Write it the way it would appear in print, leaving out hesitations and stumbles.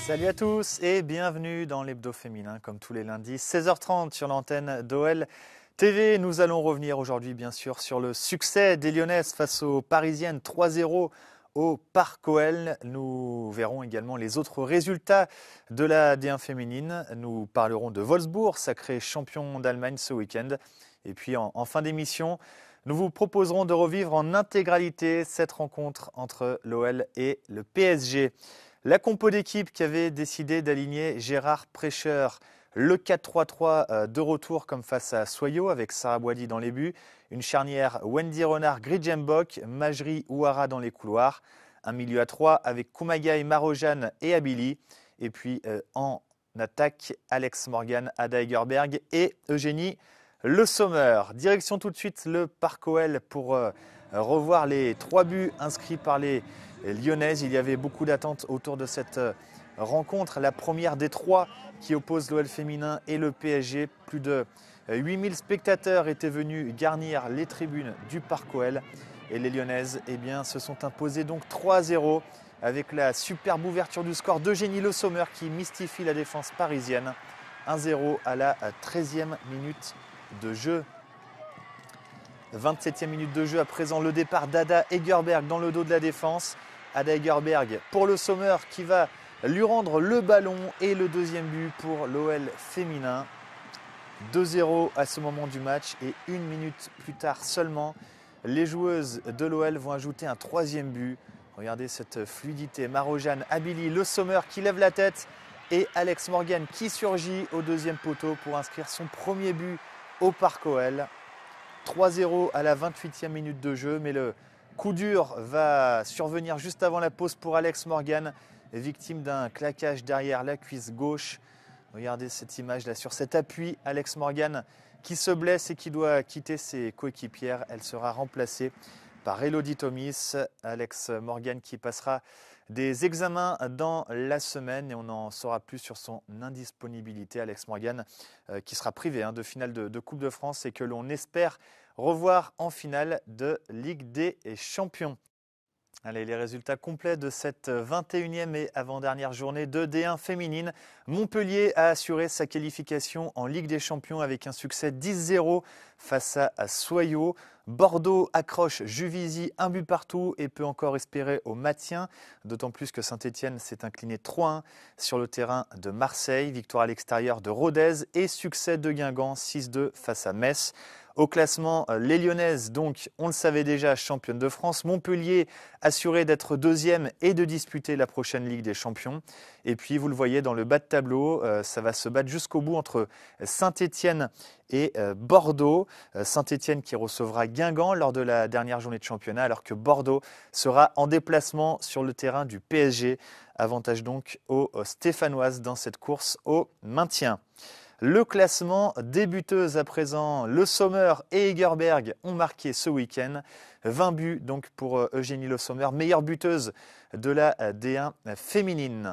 Salut à tous et bienvenue dans l'Hebdo féminin comme tous les lundis, 16h30 sur l'antenne d'OL TV. Nous allons revenir aujourd'hui bien sûr sur le succès des Lyonnaises face aux Parisiennes 3-0 au Parc OL. Nous verrons également les autres résultats de la D1 féminine. Nous parlerons de Wolfsburg, sacré champion d'Allemagne ce week-end. Et puis en fin d'émission, nous vous proposerons de revivre en intégralité cette rencontre entre l'OL et le PSG. La compo d'équipe qui avait décidé d'aligner Gérard Prêcheur, le 4-3-3 de retour comme face à Soyo avec Sarah Boidi dans les buts, une charnière Wendy Renard, Gridjembok, Majri Ouara dans les couloirs, un milieu à 3 avec Kumagai, Marojane et Abili, et puis en attaque Alex Morgan, Ada Egerberg et Eugénie Le Sommer. Direction tout de suite le Parc OL pour revoir les 3 buts inscrits par les Lyonnaises. Il y avait beaucoup d'attentes autour de cette rencontre. La première des 3 qui oppose l'OL féminin et le PSG. Plus de 8000 spectateurs étaient venus garnir les tribunes du Parc OL. Et les Lyonnaises se sont imposées donc 3-0 avec la superbe ouverture du score d'Eugénie Le Sommer qui mystifie la défense parisienne. 1-0 à la 13e minute de jeu. 27e minute de jeu à présent, le départ d'Ada Egerberg dans le dos de la défense. Ada Egerberg pour Le Sommer qui va lui rendre le ballon et le deuxième but pour l'OL féminin. 2-0 à ce moment du match et 1 minute plus tard seulement, les joueuses de l'OL vont ajouter un 3e but. Regardez cette fluidité, Marojane, Abili, Le Sommer qui lève la tête et Alex Morgan qui surgit au 2e poteau pour inscrire son premier but au Parc OL. 3-0 à la 28e minute de jeu, mais le coup dur va survenir juste avant la pause pour Alex Morgan, victime d'un claquage derrière la cuisse gauche. Regardez cette image là sur cet appui, Alex Morgan qui se blesse et qui doit quitter ses coéquipières. Elle sera remplacée par Elodie Thomis. Alex Morgan qui passera des examens dans la semaine et on en saura plus sur son indisponibilité. Alex Morgan qui sera privé de finale de Coupe de France et que l'on espère revoir en finale de Ligue des Champions. Allez, les résultats complets de cette 21e et avant-dernière journée de D1 féminine. Montpellier a assuré sa qualification en Ligue des Champions avec un succès 10-0 face à Soyo. Bordeaux accroche Juvisy 1 but partout et peut encore espérer au maintien. D'autant plus que Saint-Etienne s'est incliné 3-1 sur le terrain de Marseille. Victoire à l'extérieur de Rodez et succès de Guingamp 6-2 face à Metz. Au classement, les Lyonnaises, donc, on le savait déjà, championnes de France. Montpellier assuré d'être 2e et de disputer la prochaine Ligue des Champions. Et puis, vous le voyez dans le bas de tableau, ça va se battre jusqu'au bout entre Saint-Etienne et Bordeaux. Saint-Etienne qui recevra Guingamp lors de la dernière journée de championnat, alors que Bordeaux sera en déplacement sur le terrain du PSG. Avantage donc aux Stéphanoises dans cette course au maintien. Le classement des buteuses à présent, Le Sommer et Egerberg ont marqué ce week-end. 20 buts donc pour Eugénie Le Sommer, meilleure buteuse de la D1 féminine.